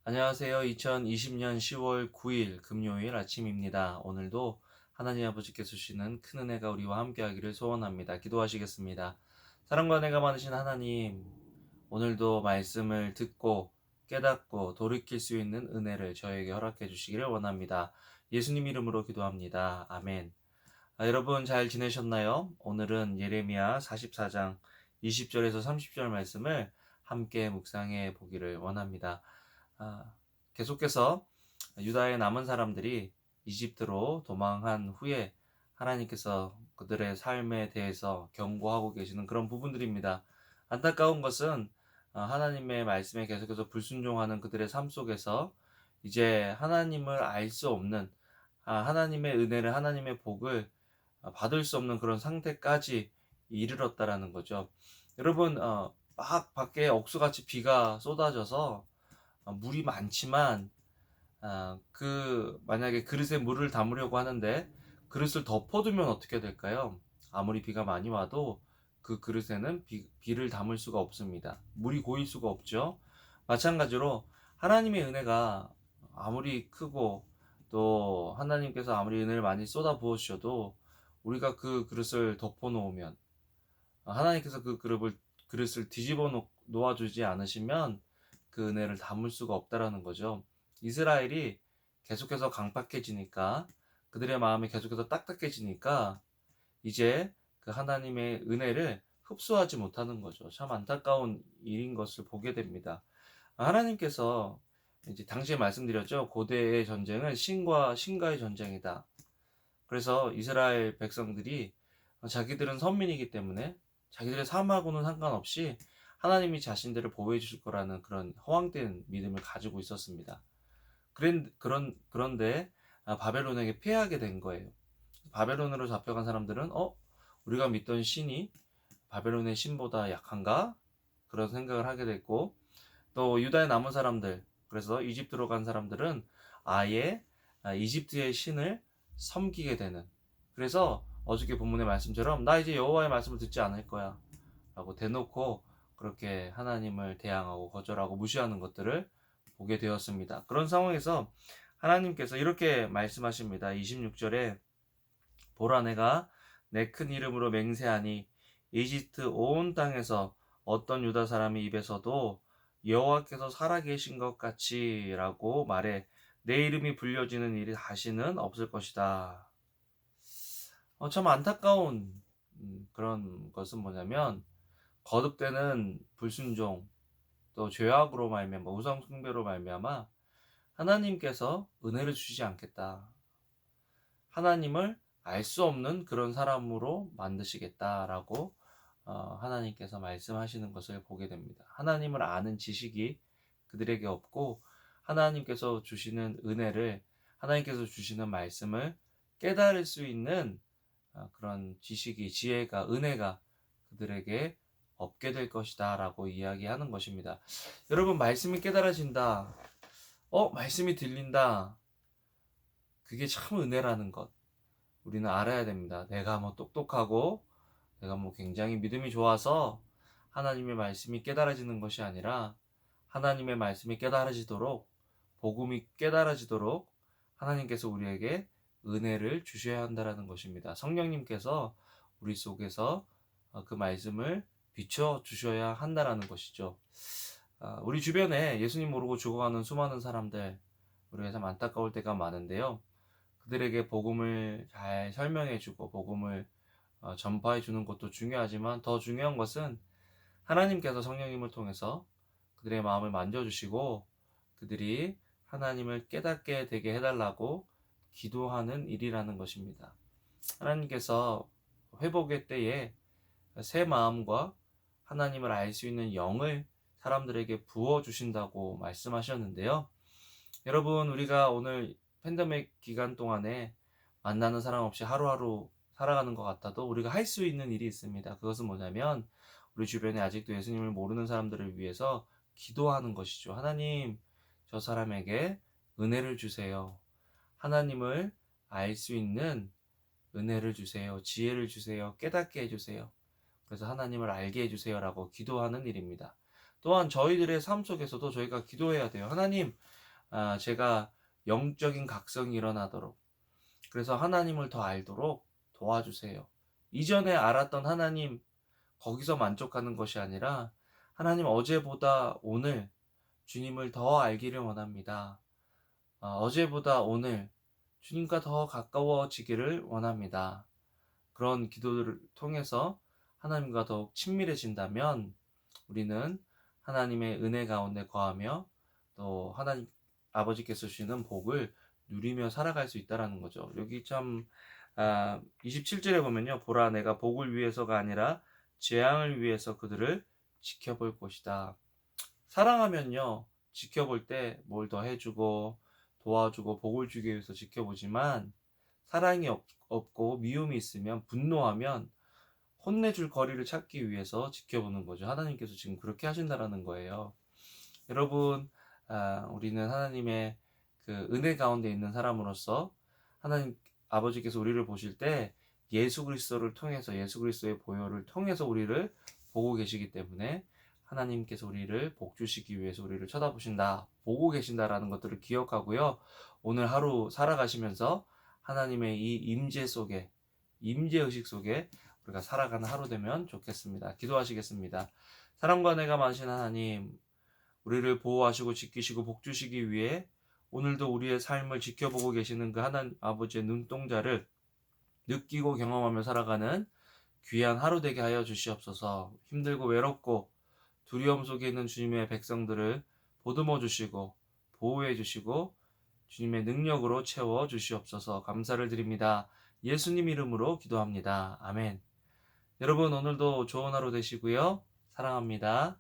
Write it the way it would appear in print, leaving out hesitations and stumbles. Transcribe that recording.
안녕하세요. 2020년 10월 9일 금요일 아침입니다. 오늘도 하나님 아버지께서 주시는 큰 은혜가 우리와 함께하기를 소원합니다. 기도하시겠습니다. 사랑과 은혜가 많으신 하나님, 오늘도 말씀을 듣고 깨닫고 돌이킬 수 있는 은혜를 저에게 허락해 주시기를 원합니다. 예수님 이름으로 기도합니다. 아멘. 여러분 잘 지내셨나요? 오늘은 예레미야 44장 20절에서 30절 말씀을 함께 묵상해 보기를 원합니다. 아, 계속해서 유다의 남은 사람들이 이집트로 도망한 후에 하나님께서 그들의 삶에 대해서 경고하고 계시는 그런 부분들입니다. 안타까운 것은 하나님의 말씀에 계속해서 불순종하는 그들의 삶 속에서 이제 하나님을 알 수 없는, 하나님의 은혜를, 하나님의 복을 받을 수 없는 그런 상태까지 이르렀다라는 거죠. 여러분, 막 밖에 억수같이 비가 쏟아져서 물이 많지만, 만약에 그릇에 물을 담으려고 하는데 그릇을 덮어두면 어떻게 될까요? 아무리 비가 많이 와도 그 그릇에는 비를 담을 수가 없습니다. 물이 고일 수가 없죠. 마찬가지로 하나님의 은혜가 아무리 크고 또 하나님께서 아무리 은혜를 많이 쏟아 부어 주셔도 우리가 그 그릇을 덮어 놓으면, 하나님께서 그릇을 뒤집어 놓아주지 않으시면 그 은혜를 담을 수가 없다라는 거죠. 이스라엘이 계속해서 강팍해지니까, 그들의 마음이 계속해서 딱딱해지니까 이제 그 하나님의 은혜를 흡수하지 못하는 거죠. 참 안타까운 일인 것을 보게 됩니다. 하나님께서 이제 당시에 말씀드렸죠. 고대의 전쟁은 신과 신과의 전쟁이다. 그래서 이스라엘 백성들이 자기들은 선민이기 때문에 자기들의 삶하고는 상관없이 하나님이 자신들을 보호해 주실 거라는 그런 허황된 믿음을 가지고 있었습니다. 그런데 바벨론에게 패하게 된 거예요. 바벨론으로 잡혀간 사람들은 우리가 믿던 신이 바벨론의 신보다 약한가? 그런 생각을 하게 됐고, 또 유다에 남은 사람들, 그래서 이집트로 간 사람들은 아예 이집트의 신을 섬기게 되는, 그래서 어저께 본문의 말씀처럼 나 이제 여호와의 말씀을 듣지 않을 거야 라고 대놓고 그렇게 하나님을 대항하고 거절하고 무시하는 것들을 보게 되었습니다. 그런 상황에서 하나님께서 이렇게 말씀하십니다. 26절에 보라, 내가 내 큰 이름으로 맹세하니 이집트 온 땅에서 어떤 유다 사람의 입에서도 여호와께서 살아계신 것 같이라고 말해 내 이름이 불려지는 일이 다시는 없을 것이다. 참 안타까운 그런 것은 뭐냐면, 거듭되는 불순종, 또 죄악으로 말미암아, 우상 숭배로 말미암아 하나님께서 은혜를 주시지 않겠다, 하나님을 알 수 없는 그런 사람으로 만드시겠다라고 하나님께서 말씀하시는 것을 보게 됩니다. 하나님을 아는 지식이 그들에게 없고, 하나님께서 주시는 은혜를, 하나님께서 주시는 말씀을 깨달을 수 있는 그런 지식이, 지혜가, 은혜가 그들에게 없게 될 것이다 라고 이야기하는 것입니다. 여러분, 말씀이 깨달아진다, 말씀이 들린다, 그게 참 은혜라는 것 우리는 알아야 됩니다. 내가 뭐 똑똑하고 내가 뭐 굉장히 믿음이 좋아서 하나님의 말씀이 깨달아지는 것이 아니라, 하나님의 말씀이 깨달아지도록, 복음이 깨달아지도록 하나님께서 우리에게 은혜를 주셔야 한다는 것입니다. 성령님께서 우리 속에서 그 말씀을 비춰 주셔야 한다는 것이죠. 우리 주변에 예수님 모르고 죽어가는 수많은 사람들, 우리가 참 안타까울 때가 많은데요. 그들에게 복음을 잘 설명해주고 복음을 전파해주는 것도 중요하지만, 더 중요한 것은 하나님께서 성령님을 통해서 그들의 마음을 만져주시고 그들이 하나님을 깨닫게 되게 해달라고 기도하는 일이라는 것입니다. 하나님께서 회복의 때에 새 마음과 하나님을 알 수 있는 영을 사람들에게 부어주신다고 말씀하셨는데요. 여러분, 우리가 오늘 팬데믹 기간 동안에 만나는 사람 없이 하루하루 살아가는 것 같아도 우리가 할 수 있는 일이 있습니다. 그것은 뭐냐면, 우리 주변에 아직도 예수님을 모르는 사람들을 위해서 기도하는 것이죠. 하나님, 저 사람에게 은혜를 주세요. 하나님을 알 수 있는 은혜를 주세요. 지혜를 주세요. 깨닫게 해주세요. 그래서 하나님을 알게 해주세요 라고 기도하는 일입니다. 또한 저희들의 삶 속에서도 저희가 기도해야 돼요. 하나님, 제가 영적인 각성이 일어나도록, 그래서 하나님을 더 알도록 도와주세요. 이전에 알았던 하나님, 거기서 만족하는 것이 아니라 하나님, 어제보다 오늘 주님을 더 알기를 원합니다. 어제보다 오늘 주님과 더 가까워지기를 원합니다. 그런 기도를 통해서 하나님과 더욱 친밀해진다면 우리는 하나님의 은혜 가운데 거하며 또 하나님 아버지께서 주시는 복을 누리며 살아갈 수 있다라는 거죠. 여기 참 27절에 보면요. 보라, 내가 복을 위해서가 아니라 재앙을 위해서 그들을 지켜볼 것이다. 사랑하면요, 지켜볼 때 뭘 더 해주고 도와주고 복을 주기 위해서 지켜보지만, 사랑이 없고 미움이 있으면, 분노하면 혼내줄 거리를 찾기 위해서 지켜보는 거죠. 하나님께서 지금 그렇게 하신다라는 거예요. 여러분, 우리는 하나님의 그 은혜 가운데 있는 사람으로서 하나님 아버지께서 우리를 보실 때 예수 그리스도를 통해서, 예수 그리스도의 보혈을 통해서 우리를 보고 계시기 때문에 하나님께서 우리를 복 주시기 위해서 우리를 쳐다보신다, 보고 계신다라는 것들을 기억하고요. 오늘 하루 살아가시면서 하나님의 이 임재 속에, 임재 의식 속에 우리가 살아가는 하루 되면 좋겠습니다. 기도하시겠습니다. 사랑과 은혜가 많으신 하나님, 우리를 보호하시고 지키시고 복 주시기 위해 오늘도 우리의 삶을 지켜보고 계시는 그 하나님 아버지의 눈동자를 느끼고 경험하며 살아가는 귀한 하루 되게 하여 주시옵소서. 힘들고 외롭고 두려움 속에 있는 주님의 백성들을 보듬어 주시고 보호해 주시고 주님의 능력으로 채워 주시옵소서. 감사를 드립니다. 예수님 이름으로 기도합니다. 아멘. 여러분, 오늘도 좋은 하루 되시고요. 사랑합니다.